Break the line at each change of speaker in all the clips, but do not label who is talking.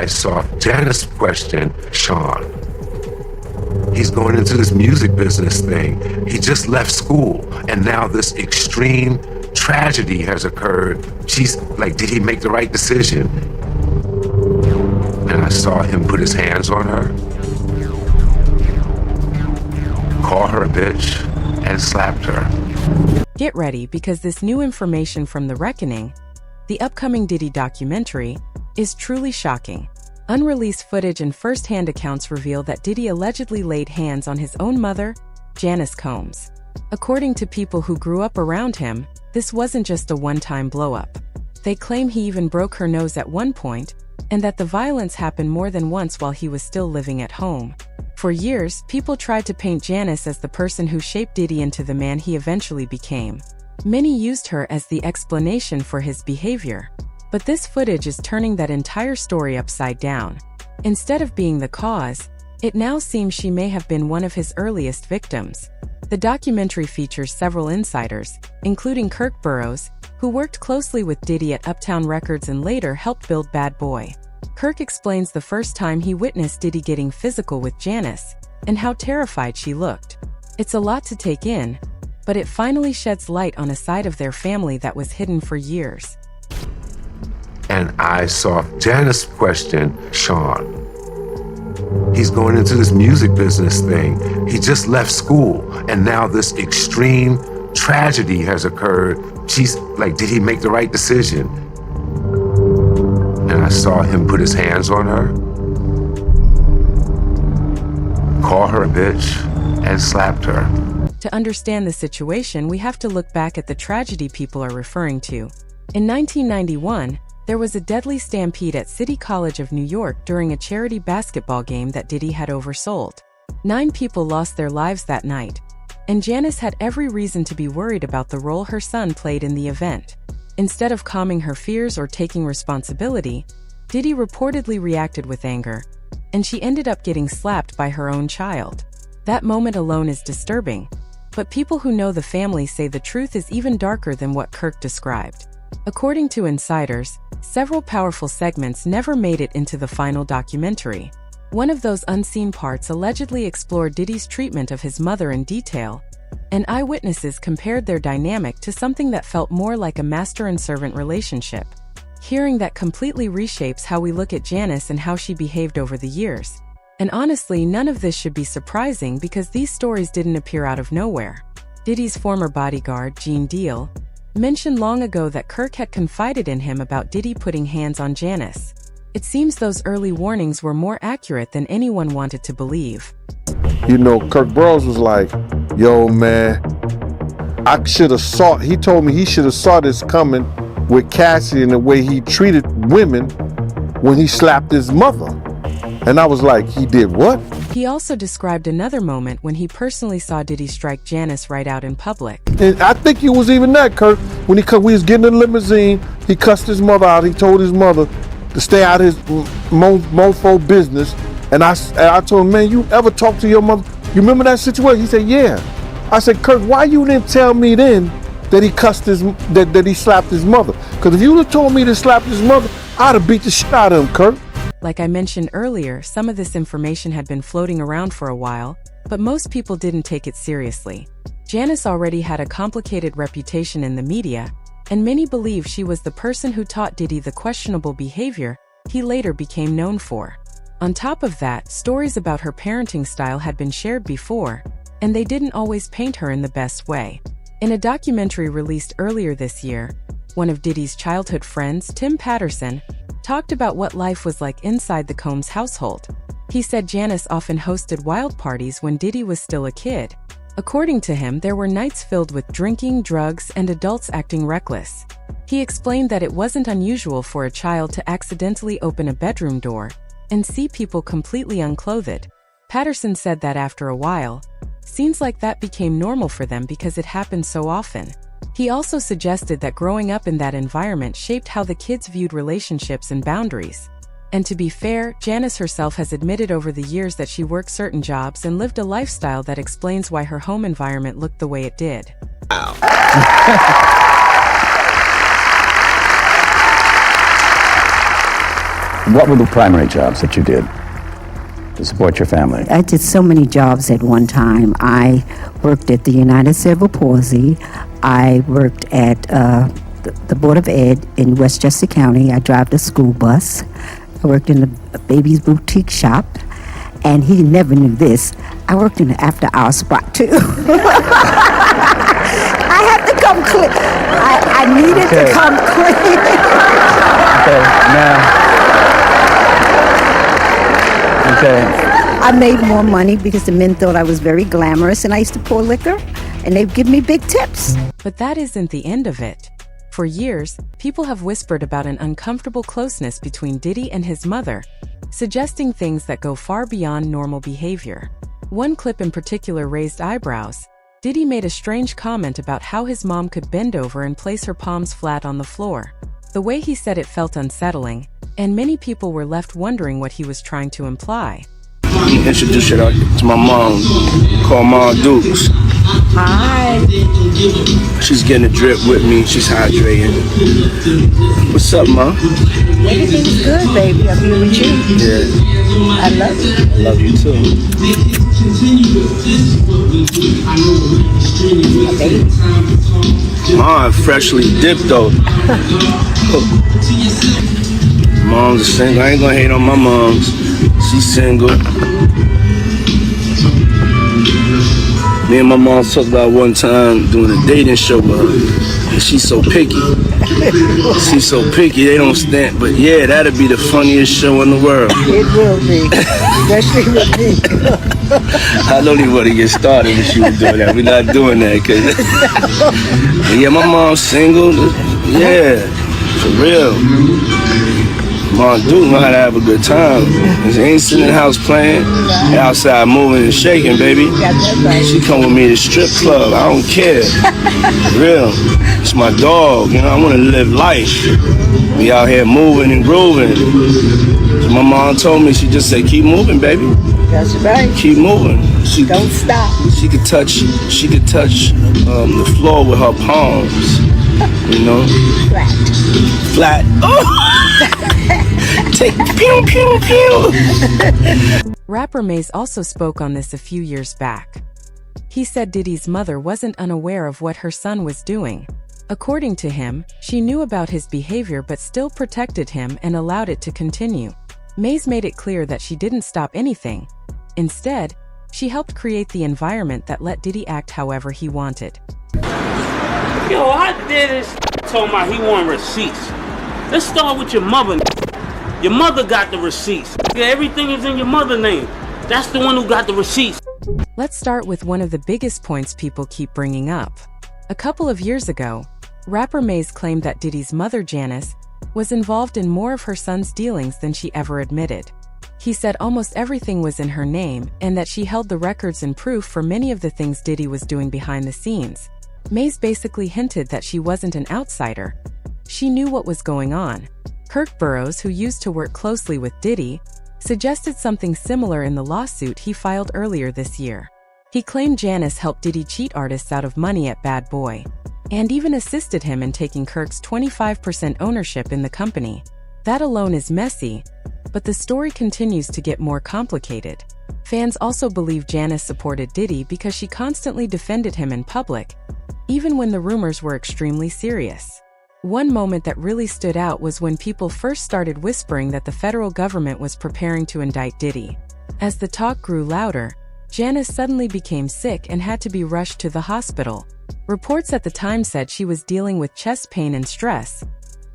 I saw Janice question Sean. He's going into this music business thing. He just left school, and now this extreme tragedy has occurred. She's like, did he make the right decision? And I saw him put his hands on her, call her a bitch, and slapped her.
Get ready, because this new information from The Reckoning, the upcoming Diddy documentary, is truly shocking. Unreleased footage and first-hand accounts reveal that Diddy allegedly laid hands on his own mother, Janice Combs. According to people who grew up around him, this wasn't just a one-time blow-up. They claim he even broke her nose at one point, and that the violence happened more than once while he was still living at home. For years, people tried to paint Janice as the person who shaped Diddy into the man he eventually became. Many used her as the explanation for his behavior. But this footage is turning that entire story upside down. Instead of being the cause, it now seems she may have been one of his earliest victims. The documentary features several insiders, including Kirk Burroughs, who worked closely with Diddy at Uptown Records and later helped build Bad Boy. Kirk explains the first time he witnessed Diddy getting physical with Janice, and how terrified she looked. It's a lot to take in, but it finally sheds light on a side of their family that was hidden for years.
And I saw Janice question Sean. He's going into this music business thing. He just left school, and now this extreme tragedy has occurred. She's like, did he make the right decision? And I saw him put his hands on her, call her a bitch, and slapped her.
To understand the situation, we have to look back at the tragedy people are referring to. In 1991, there was a deadly stampede at City College of New York during a charity basketball game that Diddy had oversold. 9 people lost their lives that night, and Janice had every reason to be worried about the role her son played in the event. Instead of calming her fears or taking responsibility, Diddy reportedly reacted with anger, and she ended up getting slapped by her own child. That moment alone is disturbing, but people who know the family say the truth is even darker than what Kirk described. According to insiders, several powerful segments never made it into the final documentary. One of those unseen parts allegedly explored Diddy's treatment of his mother in detail, and eyewitnesses compared their dynamic to something that felt more like a master and servant relationship. Hearing that completely reshapes how we look at Janice and how she behaved over the years. And honestly, none of this should be surprising because these stories didn't appear out of nowhere. Diddy's former bodyguard, Gene Deal, mentioned long ago that Kirk had confided in him about Diddy putting hands on Janice. It seems those early warnings were more accurate than anyone wanted to believe.
You know, Kirk Burroughs was like, yo, man, he told me he should have saw this coming with Cassie and the way he treated women when he slapped his mother. And I was like, he did what?
He also described another moment when he personally saw Diddy strike Janice right out in public.
And I think he was even that, Kirk. When we was getting in the limousine, he cussed his mother out. He told his mother to stay out of his mofo business. And I told him, man, you ever talk to your mother? You remember that situation? He said, yeah. I said, Kirk, why you didn't tell me then that he that he slapped his mother? Because if you would have told me to slap his mother, I'd have beat the shit out of him, Kirk.
Like I mentioned earlier, some of this information had been floating around for a while, but most people didn't take it seriously. Janice already had a complicated reputation in the media, and many believe she was the person who taught Diddy the questionable behavior he later became known for. On top of that, stories about her parenting style had been shared before, and they didn't always paint her in the best way. In a documentary released earlier this year, one of Diddy's childhood friends, Tim Patterson, talked about what life was like inside the Combs household. He said Janice often hosted wild parties when Diddy was still a kid. According to him, there were nights filled with drinking, drugs, and adults acting reckless. He explained that it wasn't unusual for a child to accidentally open a bedroom door and see people completely unclothed. Patterson said that after a while, scenes like that became normal for them because it happened so often. He also suggested that growing up in that environment shaped how the kids viewed relationships and boundaries. And to be fair, Janice herself has admitted over the years that she worked certain jobs and lived a lifestyle that explains why her home environment looked the way it did.
What were the primary jobs that you did to support your family?
I did so many jobs at one time. I worked at the United Cerebral Palsy. I worked at the Board of Ed in Westchester County. I drive the school bus. I worked in a baby's boutique shop. And he never knew this. I worked in the after-hour spot, too. I had to come clean. I needed to come clean.
Okay, now. Okay.
I made more money because the men thought I was very glamorous, and I used to pour liquor, and they'd give me big tips.
But that isn't the end of it. For years, people have whispered about an uncomfortable closeness between Diddy and his mother, suggesting things that go far beyond normal behavior. One clip in particular raised eyebrows. Diddy made a strange comment about how his mom could bend over and place her palms flat on the floor. The way he said it felt unsettling, and many people were left wondering what he was trying to imply.
Introduce you to my mom, called Mom Dukes.
Hi.
She's getting a drip with me. She's hydrating. What's up, Mom?
Everything's good, baby. I'm here with you.
Yeah.
I love you.
I love you too.
My baby.
Mom freshly dipped though. Mom's a single. I ain't gonna hate on my moms. She's single. Me and my mom talked about one time doing a dating show with her. And she's so picky. She's so picky, they don't stand. But yeah, that'd be the funniest show in the world.
It will be. Especially with me.
I don't even want to get started if she was doing that. We're not doing that. But yeah, my mom's single. Yeah, for real. Mom do know how to have a good time. She ain't sitting in the house playing. They outside moving and shaking, baby. She come with me to strip club. I don't care. For real. It's my dog. You know, I want to live life. We out here moving and grooving. So my mom told me, she just said, keep moving, baby.
That's right.
Keep moving.
Don't stop.
She could touch the floor with her palms. You know? Flat. Oh! Take pew pew pew.
Rapper Maze also spoke on this a few years back. He said Diddy's mother wasn't unaware of what her son was doing. According to him, she knew about his behavior but still protected him and allowed it to continue. Maze made it clear that she didn't stop anything. Instead, she helped create the environment that let Diddy act however he wanted.
Yo, I did this. Told my he want receipts. Let's start with your mother. Your mother got the receipts. Yeah, everything is in your mother's name. That's the one who got the receipts.
Let's start with one of the biggest points people keep bringing up. A couple of years ago, rapper Maze claimed that Diddy's mother, Janice, was involved in more of her son's dealings than she ever admitted. He said almost everything was in her name and that she held the records and proof for many of the things Diddy was doing behind the scenes. Maze basically hinted that she wasn't an outsider. She knew what was going on. Kirk Burrows, who used to work closely with Diddy, suggested something similar in the lawsuit he filed earlier this year. He claimed Janice helped Diddy cheat artists out of money at Bad Boy, and even assisted him in taking Kirk's 25% ownership in the company. That alone is messy, but the story continues to get more complicated. Fans also believe Janice supported Diddy because she constantly defended him in public, even when the rumors were extremely serious. One moment that really stood out was when people first started whispering that the federal government was preparing to indict Diddy. As the talk grew louder, Janice suddenly became sick and had to be rushed to the hospital. Reports at the time said she was dealing with chest pain and stress,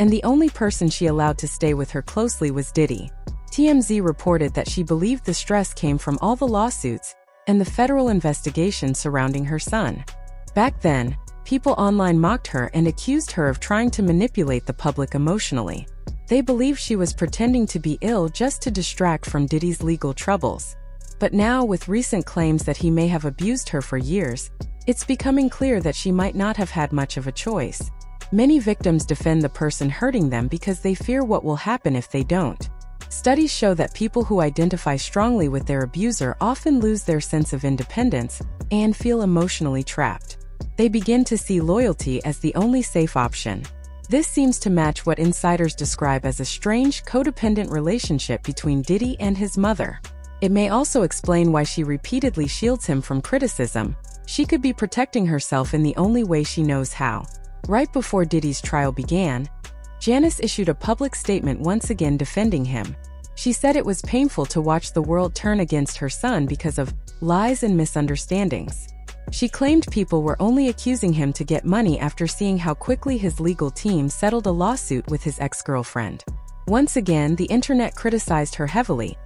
and the only person she allowed to stay with her closely was Diddy. TMZ reported that she believed the stress came from all the lawsuits and the federal investigation surrounding her son. Back then, people online mocked her and accused her of trying to manipulate the public emotionally. They believed she was pretending to be ill just to distract from Diddy's legal troubles. But now, with recent claims that he may have abused her for years, it's becoming clear that she might not have had much of a choice. Many victims defend the person hurting them because they fear what will happen if they don't. Studies show that people who identify strongly with their abuser often lose their sense of independence and feel emotionally trapped. They begin to see loyalty as the only safe option. This seems to match what insiders describe as a strange, codependent relationship between Diddy and his mother. It may also explain why she repeatedly shields him from criticism. She could be protecting herself in the only way she knows how. Right before Diddy's trial began, Janice issued a public statement once again defending him. She said it was painful to watch the world turn against her son because of lies and misunderstandings. She claimed people were only accusing him to get money after seeing how quickly his legal team settled a lawsuit with his ex-girlfriend. Once again, the internet criticized her heavily,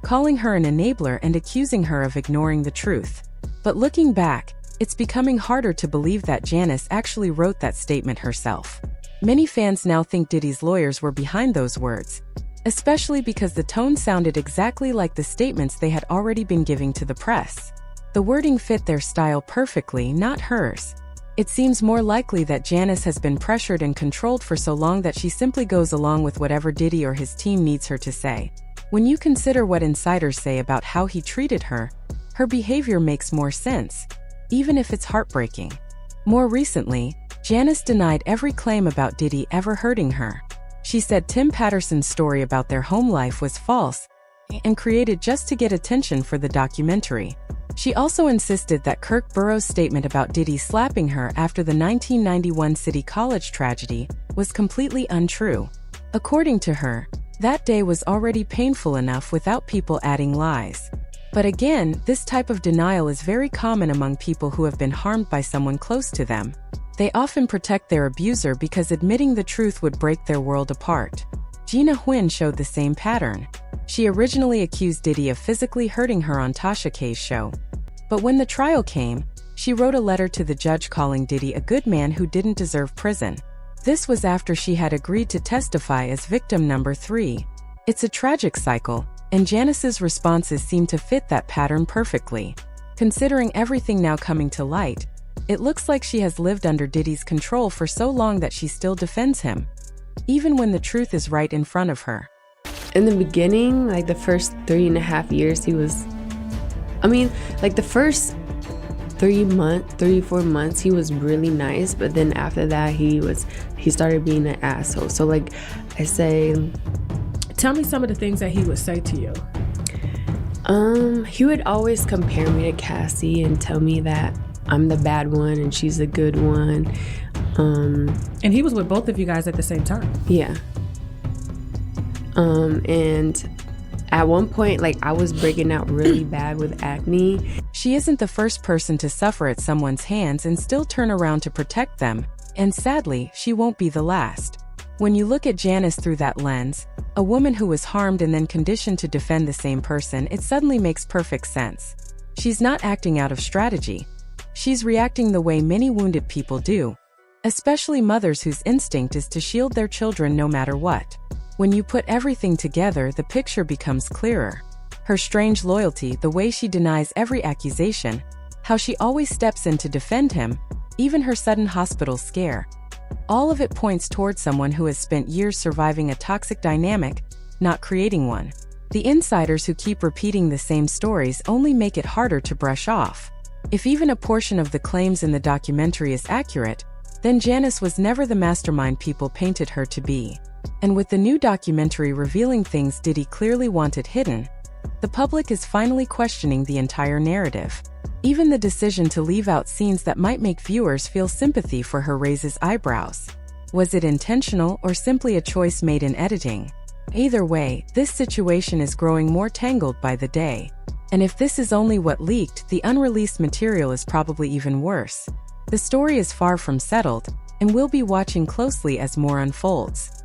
calling her an enabler and accusing her of ignoring the truth. But looking back, it's becoming harder to believe that Janice actually wrote that statement herself. Many fans now think Diddy's lawyers were behind those words, especially because the tone sounded exactly like the statements they had already been giving to the press. The wording fit their style perfectly, not hers. It seems more likely that Janice has been pressured and controlled for so long that she simply goes along with whatever Diddy or his team needs her to say. When you consider what insiders say about how he treated her, her behavior makes more sense, even if it's heartbreaking. More recently, Janice denied every claim about Diddy ever hurting her. She said Tim Patterson's story about their home life was false and created just to get attention for the documentary. She also insisted that Kirk Burroughs' statement about Diddy slapping her after the 1991 City College tragedy was completely untrue. According to her, that day was already painful enough without people adding lies. But again, this type of denial is very common among people who have been harmed by someone close to them. They often protect their abuser because admitting the truth would break their world apart. Gina Huynh showed the same pattern. She originally accused Diddy of physically hurting her on Tasha K's show. But when the trial came, she wrote a letter to the judge calling Diddy a good man who didn't deserve prison. This was after she had agreed to testify as victim number 3. It's a tragic cycle, and Janice's responses seem to fit that pattern perfectly. Considering everything now coming to light, it looks like she has lived under Diddy's control for so long that she still defends him, even when the truth is right in front of her.
In the beginning, like the first 3.5 years, the first 3-4 months, he was really nice, but then after that, he started being an asshole. So like I say,
tell me some of the things that he would say to you.
He would always compare me to Cassie and tell me that I'm the bad one and she's the good one.
And he was with both of you guys at the same time.
Yeah. And at one point, like, I was breaking out really bad with acne.
She isn't the first person to suffer at someone's hands and still turn around to protect them, and sadly, she won't be the last. When you look at Janice through that lens, a woman who was harmed and then conditioned to defend the same person, it suddenly makes perfect sense. She's not acting out of strategy. She's reacting the way many wounded people do, especially mothers whose instinct is to shield their children no matter what. When you put everything together, the picture becomes clearer. Her strange loyalty, the way she denies every accusation, how she always steps in to defend him, even her sudden hospital scare. All of it points toward someone who has spent years surviving a toxic dynamic, not creating one. The insiders who keep repeating the same stories only make it harder to brush off. If even a portion of the claims in the documentary is accurate, then Janice was never the mastermind people painted her to be. And with the new documentary revealing things Diddy clearly wanted hidden, the public is finally questioning the entire narrative. Even the decision to leave out scenes that might make viewers feel sympathy for her raises eyebrows. Was it intentional or simply a choice made in editing? Either way, this situation is growing more tangled by the day. And if this is only what leaked, the unreleased material is probably even worse. The story is far from settled, and we'll be watching closely as more unfolds.